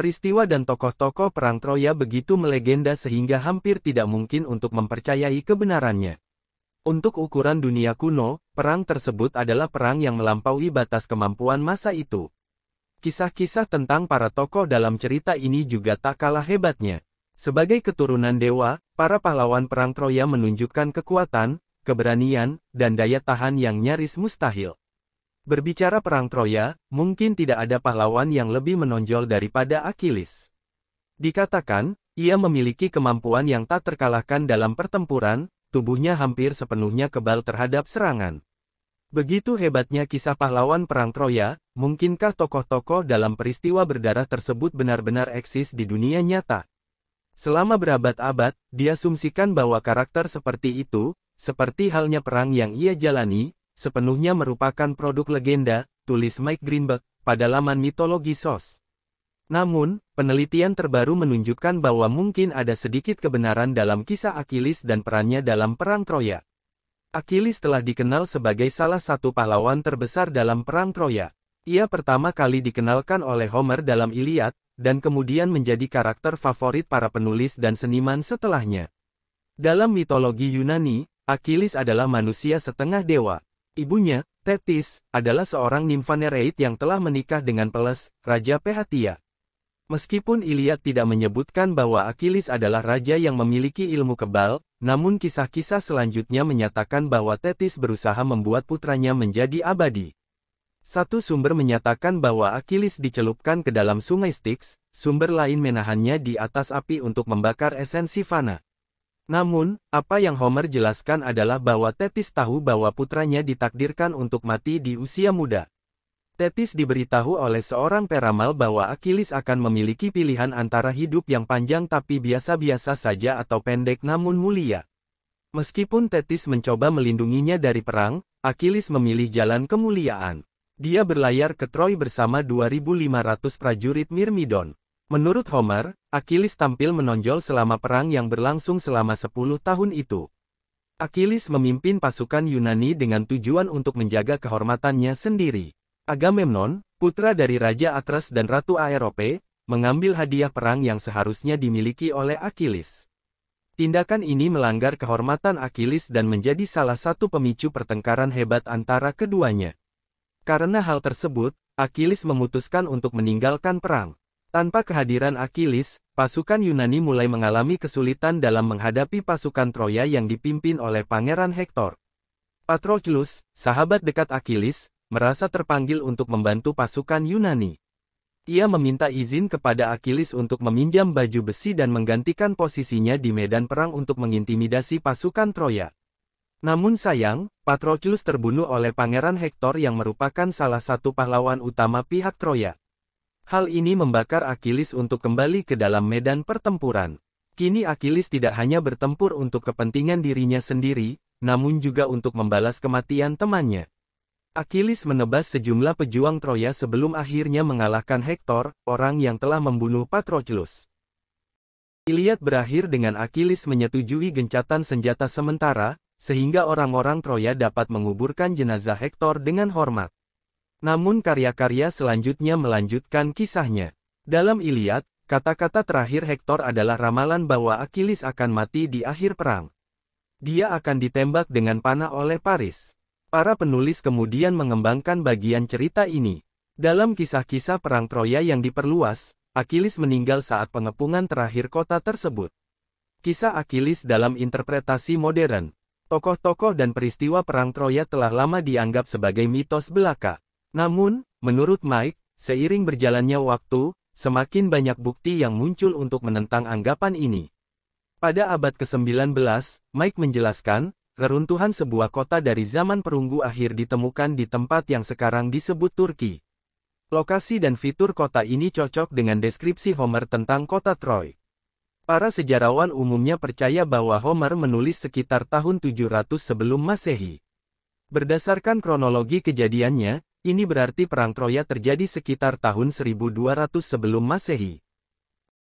Peristiwa dan tokoh-tokoh perang Troya begitu melegenda sehingga hampir tidak mungkin untuk mempercayai kebenarannya. Untuk ukuran dunia kuno, perang tersebut adalah perang yang melampaui batas kemampuan masa itu. Kisah-kisah tentang para tokoh dalam cerita ini juga tak kalah hebatnya. Sebagai keturunan dewa, para pahlawan perang Troya menunjukkan kekuatan, keberanian, dan daya tahan yang nyaris mustahil. Berbicara perang Troya, mungkin tidak ada pahlawan yang lebih menonjol daripada Achilles. Dikatakan, ia memiliki kemampuan yang tak terkalahkan dalam pertempuran, tubuhnya hampir sepenuhnya kebal terhadap serangan. Begitu hebatnya kisah pahlawan perang Troya, mungkinkah tokoh-tokoh dalam peristiwa berdarah tersebut benar-benar eksis di dunia nyata? Selama berabad-abad, diasumsikan bahwa karakter seperti itu, seperti halnya perang yang ia jalani, sepenuhnya merupakan produk legenda, tulis Mike Greenberg, pada laman mitologi SOS. Namun, penelitian terbaru menunjukkan bahwa mungkin ada sedikit kebenaran dalam kisah Achilles dan perannya dalam perang Troya. Achilles telah dikenal sebagai salah satu pahlawan terbesar dalam perang Troya. Ia pertama kali dikenalkan oleh Homer dalam Iliad, dan kemudian menjadi karakter favorit para penulis dan seniman setelahnya. Dalam mitologi Yunani, Achilles adalah manusia setengah dewa. Ibunya, Thetis, adalah seorang nimfa Nereid yang telah menikah dengan Peles, Raja Pehatia. Meskipun Iliad tidak menyebutkan bahwa Achilles adalah raja yang memiliki ilmu kebal, namun kisah-kisah selanjutnya menyatakan bahwa Thetis berusaha membuat putranya menjadi abadi. Satu sumber menyatakan bahwa Achilles dicelupkan ke dalam sungai Styx, sumber lain menahannya di atas api untuk membakar esensi fana. Namun, apa yang Homer jelaskan adalah bahwa Thetis tahu bahwa putranya ditakdirkan untuk mati di usia muda. Thetis diberitahu oleh seorang peramal bahwa Achilles akan memiliki pilihan antara hidup yang panjang tapi biasa-biasa saja atau pendek namun mulia. Meskipun Thetis mencoba melindunginya dari perang, Achilles memilih jalan kemuliaan. Dia berlayar ke Troy bersama 2.500 prajurit Myrmidon. Menurut Homer, Achilles tampil menonjol selama perang yang berlangsung selama 10 tahun itu. Achilles memimpin pasukan Yunani dengan tujuan untuk menjaga kehormatannya sendiri. Agamemnon, putra dari Raja Atreus dan Ratu Aerope, mengambil hadiah perang yang seharusnya dimiliki oleh Achilles. Tindakan ini melanggar kehormatan Achilles dan menjadi salah satu pemicu pertengkaran hebat antara keduanya. Karena hal tersebut, Achilles memutuskan untuk meninggalkan perang. Tanpa kehadiran Achilles, pasukan Yunani mulai mengalami kesulitan dalam menghadapi pasukan Troya yang dipimpin oleh Pangeran Hektor. Patroclus, sahabat dekat Achilles, merasa terpanggil untuk membantu pasukan Yunani. Ia meminta izin kepada Achilles untuk meminjam baju besi dan menggantikan posisinya di medan perang untuk mengintimidasi pasukan Troya. Namun sayang, Patroclus terbunuh oleh Pangeran Hektor yang merupakan salah satu pahlawan utama pihak Troya. Hal ini membakar Achilles untuk kembali ke dalam medan pertempuran. Kini Achilles tidak hanya bertempur untuk kepentingan dirinya sendiri, namun juga untuk membalas kematian temannya. Achilles menebas sejumlah pejuang Troya sebelum akhirnya mengalahkan Hektor, orang yang telah membunuh Patroclus. Iliad berakhir dengan Achilles menyetujui gencatan senjata sementara, sehingga orang-orang Troya dapat menguburkan jenazah Hektor dengan hormat. Namun karya-karya selanjutnya melanjutkan kisahnya. Dalam Iliad, kata-kata terakhir Hektor adalah ramalan bahwa Achilles akan mati di akhir perang. Dia akan ditembak dengan panah oleh Paris. Para penulis kemudian mengembangkan bagian cerita ini. Dalam kisah-kisah perang Troya yang diperluas, Achilles meninggal saat pengepungan terakhir kota tersebut. Kisah Achilles dalam interpretasi modern. Tokoh-tokoh dan peristiwa perang Troya telah lama dianggap sebagai mitos belaka. Namun, menurut Mike, seiring berjalannya waktu, semakin banyak bukti yang muncul untuk menentang anggapan ini. Pada abad ke-19, Mike menjelaskan, reruntuhan sebuah kota dari zaman perunggu akhir ditemukan di tempat yang sekarang disebut Turki. Lokasi dan fitur kota ini cocok dengan deskripsi Homer tentang kota Troy. Para sejarawan umumnya percaya bahwa Homer menulis sekitar tahun 700 sebelum Masehi. Berdasarkan kronologi kejadiannya, ini berarti perang Troya terjadi sekitar tahun 1200 sebelum Masehi.